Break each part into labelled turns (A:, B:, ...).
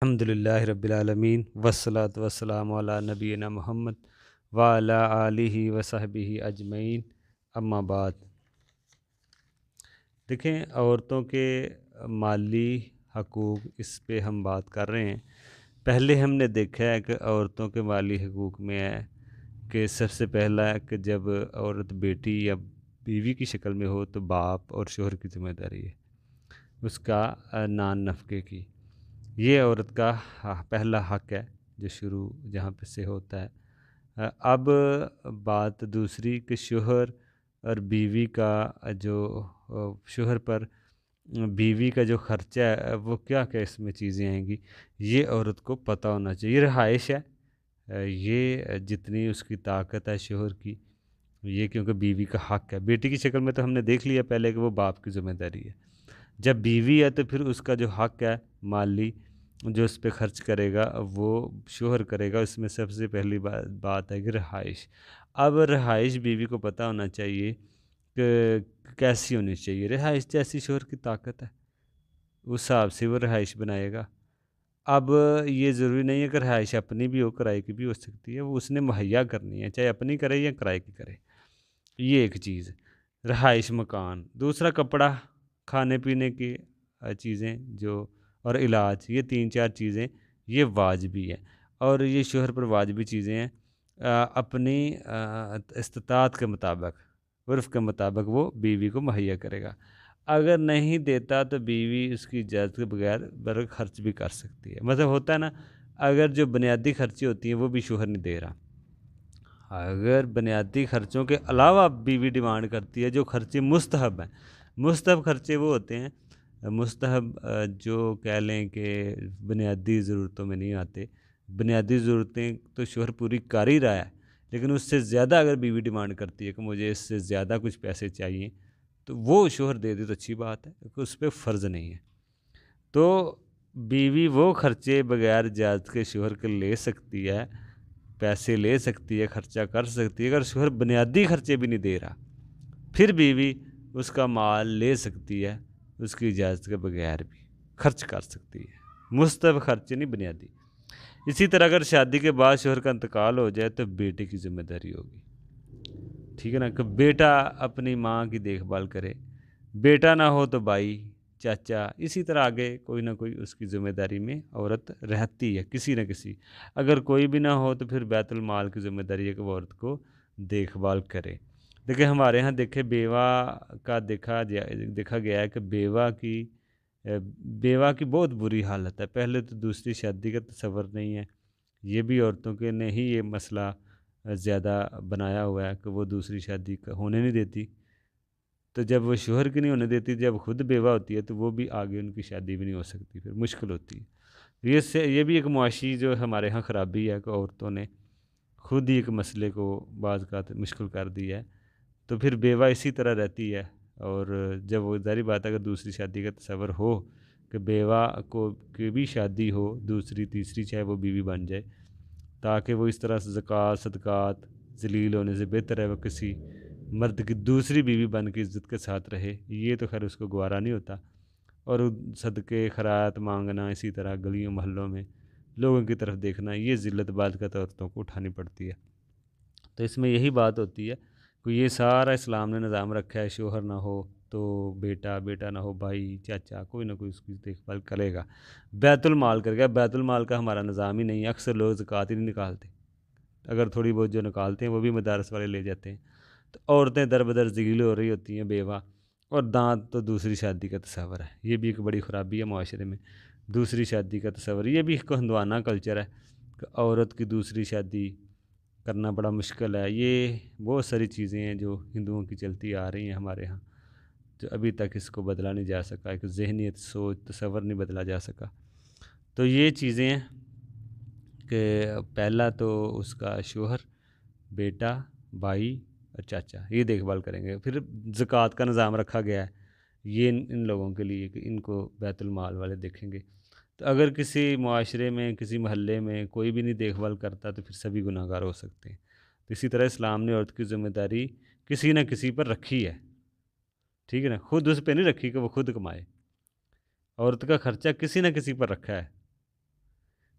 A: الحمدللہ رب العالمین والصلاة والسلام علی نبینا محمد وعلی آلہ وصحبہ اجمعین، اما بعد۔ دیکھیں، عورتوں کے مالی حقوق، اس پہ ہم بات کر رہے ہیں۔ پہلے ہم نے دیکھا ہے کہ عورتوں کے مالی حقوق میں ہے کہ سب سے پہلا ہے کہ جب عورت بیٹی یا بیوی کی شکل میں ہو تو باپ اور شوہر کی ذمہ داری ہے اس کا نان نفقے کی۔ یہ عورت کا پہلا حق ہے جو شروع جہاں پہ سے ہوتا ہے۔ اب بات دوسری کہ شوہر اور بیوی کا جو شوہر پر بیوی کا جو خرچہ ہے وہ کیا کیا اس میں چیزیں آئیں گی، یہ عورت کو پتہ ہونا چاہیے۔ رہائش ہے، یہ جتنی اس کی طاقت ہے شوہر کی، یہ کیونکہ بیوی کا حق ہے۔ بیٹی کی شکل میں تو ہم نے دیکھ لیا پہلے کہ وہ باپ کی ذمہ داری ہے۔ جب بیوی ہے تو پھر اس کا جو حق ہے مالی جو اس پہ خرچ کرے گا وہ شوہر کرے گا۔ اس میں سب سے پہلی بات ہے کہ رہائش۔ اب رہائش بیوی کو پتہ ہونا چاہیے کہ کیسی ہونی چاہیے۔ رہائش جیسی شوہر کی طاقت ہے اس حساب سے وہ رہائش بنائے گا۔ اب یہ ضروری نہیں ہے کہ رہائش اپنی بھی ہو، کرائے کی بھی ہو سکتی ہے، وہ اس نے مہیا کرنی ہے، چاہے اپنی کرے یا کرائے کی کرے۔ یہ ایک چیز رہائش، مکان۔ دوسرا کپڑا، کھانے پینے کی چیزیں جو اور علاج، یہ 3-4 چیزیں یہ واجبی ہیں اور یہ شوہر پر واجبی چیزیں ہیں۔ اپنی استطاعت کے مطابق، عرف کے مطابق وہ بیوی کو مہیا کرے گا۔ اگر نہیں دیتا تو بیوی اس کی اجازت کے بغیر خرچ بھی کر سکتی ہے۔ مطلب ہوتا ہے نا، اگر جو بنیادی خرچی ہوتی ہیں وہ بھی شوہر نہیں دے رہا، اگر بنیادی خرچوں کے علاوہ بیوی ڈیمانڈ کرتی ہے جو خرچے مستحب ہیں۔ مستحب خرچے وہ ہوتے ہیں، مستحب جو کہہ لیں کہ بنیادی ضرورتوں میں نہیں آتے۔ بنیادی ضرورتیں تو شوہر پوری کر ہی رہا ہے، لیکن اس سے زیادہ اگر بیوی ڈیمانڈ کرتی ہے کہ مجھے اس سے زیادہ کچھ پیسے چاہیے تو وہ شوہر دے دے تو اچھی بات ہے، کیونکہ اس پہ فرض نہیں ہے۔ تو بیوی وہ خرچے بغیر اجازت کے شوہر کے لے سکتی ہے، پیسے لے سکتی ہے، خرچہ کر سکتی ہے۔ اگر شوہر بنیادی خرچے بھی نہیں دے رہا پھر بیوی اس کا مال لے سکتی ہے، اس کی اجازت کے بغیر بھی خرچ کر سکتی ہے، مستحب خرچے نہیں، بنیادی۔ اسی طرح اگر شادی کے بعد شوہر کا انتقال ہو جائے تو بیٹے کی ذمہ داری ہوگی، ٹھیک ہے نا، کہ بیٹا اپنی ماں کی دیکھ بھال کرے۔ بیٹا نہ ہو تو بھائی، چاچا، اسی طرح آگے کوئی نہ کوئی اس کی ذمہ داری میں عورت رہتی ہے کسی نہ کسی۔ اگر کوئی بھی نہ ہو تو پھر بیت المال کی ذمہ داری ہے کہ وہ عورت کو دیکھ بھال کرے۔ دیکھیں ہمارے ہاں بیوہ کا دیکھا گیا ہے کہ بیوہ کی بہت بری حالت ہے۔ پہلے تو دوسری شادی کا تصور نہیں ہے، یہ بھی عورتوں کے نے ہی یہ مسئلہ زیادہ بنایا ہوا ہے کہ وہ دوسری شادی ہونے نہیں دیتی۔ تو جب وہ شوہر کی نہیں ہونے دیتی، جب خود بیوہ ہوتی ہے تو وہ بھی آگے ان کی شادی بھی نہیں ہو سکتی، پھر مشکل ہوتی ہے۔ یہ بھی ایک معاشی جو ہمارے ہاں خرابی ہے کہ عورتوں نے خود ہی ایک مسئلے کو بعض کا مشکل کر دی ہے، تو پھر بیوہ اسی طرح رہتی ہے۔ اور جب وہ ظاہری بات ہے کہ دوسری شادی کا تصور ہو کہ بیوہ کو کی بھی شادی ہو، دوسری تیسری، چاہے وہ بیوی بن جائے، تاکہ وہ اس طرح زکوٰۃ صدقات ذلیل ہونے سے بہتر ہے وہ کسی مرد کی دوسری بیوی بن کے عزت کے ساتھ رہے۔ یہ تو خیر اس کو گوارا نہیں ہوتا، اور صدقے خیرات مانگنا، اسی طرح گلیوں محلوں میں لوگوں کی طرف دیکھنا، یہ ذلت بعض کا عورتوں کو اٹھانی پڑتی ہے۔ تو اس میں یہی بات ہوتی ہے کہ یہ سارا اسلام نے نظام رکھا ہے، شوہر نہ ہو تو بیٹا، بیٹا نہ ہو بھائی، چاچا، کوئی نہ کوئی اس کی دیکھ بھال کرے گا، بیت المال کرے گا۔ بیت المال کا ہمارا نظام ہی نہیں ہے، اکثر لوگ زکوٰۃ ہی نہیں نکالتے، اگر تھوڑی بہت جو نکالتے ہیں وہ بھی مدارس والے لے جاتے ہیں۔ تو عورتیں در بدر ذلیل ہو رہی ہوتی ہیں، بیوہ، اور دانت تو دوسری شادی کا تصور ہے۔ یہ بھی ایک بڑی خرابی ہے معاشرے میں، دوسری شادی کا تصور۔ یہ بھی ایک ہندوانہ کلچر ہے کہ عورت کی دوسری شادی کرنا بڑا مشکل ہے۔ یہ بہت ساری چیزیں ہیں جو ہندوؤں کی چلتی آ رہی ہیں ہمارے ہاں، جو ابھی تک اس کو بدلا نہیں جا سکا، ایک ذہنیت، سوچ، تصور نہیں بدلا جا سکا۔ تو یہ چیزیں ہیں کہ پہلا تو اس کا شوہر، بیٹا، بھائی اور چاچا یہ دیکھ بھال کریں گے۔ پھر زکوٰۃ کا نظام رکھا گیا ہے، یہ ان لوگوں کے لیے کہ ان کو بیت المال والے دیکھیں گے۔ تو اگر کسی معاشرے میں، کسی محلے میں کوئی بھی نہیں دیکھ بھال کرتا تو پھر سبھی گناہ گار ہو سکتے ہیں۔ تو اسی طرح اسلام نے عورت کی ذمہ داری کسی نہ کسی پر رکھی ہے، ٹھیک ہے نا، خود اس پہ نہیں رکھی کہ وہ خود کمائے، عورت کا خرچہ کسی نہ کسی پر رکھا ہے۔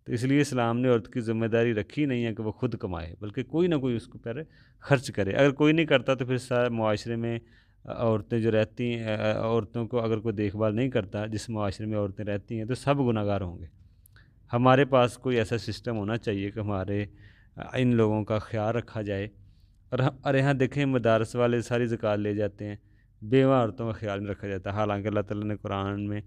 A: تو اس لیے اسلام نے عورت کی ذمہ داری رکھی نہیں ہے کہ وہ خود کمائے، بلکہ کوئی نہ کوئی اس کو پہلے خرچ کرے۔ اگر کوئی نہیں کرتا تو پھر سارے معاشرے میں عورتیں جو رہتی ہیں، عورتوں کو اگر کوئی دیکھ بھال نہیں کرتا، جس معاشرے میں عورتیں رہتی ہیں تو سب گناہ گار ہوں گے۔ ہمارے پاس کوئی ایسا سسٹم ہونا چاہیے کہ ہمارے ان لوگوں کا خیال رکھا جائے۔ اور یہاں دیکھیں مدارس والے ساری زکوٰۃ لے جاتے ہیں، بیوہ عورتوں کا خیال نہیں رکھا جاتا، حالانکہ اللہ تعالیٰ نے قرآن میں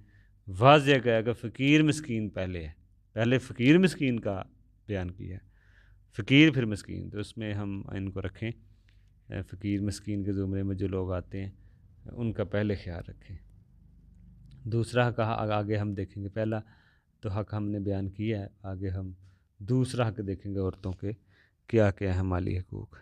A: واضح کہا کہ فقیر مسکین پہلے ہے، پہلے فقیر مسکین کا بیان کیا ہے، فقیر پھر مسکین، تو اس میں ہم ان کو رکھیں، فقیر مسکین کے زمرے میں جو لوگ آتے ہیں ان کا پہلے خیال رکھیں۔ دوسرا حق آگے ہم دیکھیں گے، پہلا تو حق ہم نے بیان کیا ہے، آگے ہم دوسرا حق دیکھیں گے عورتوں کے کیا کیا ہیں مالی حقوق۔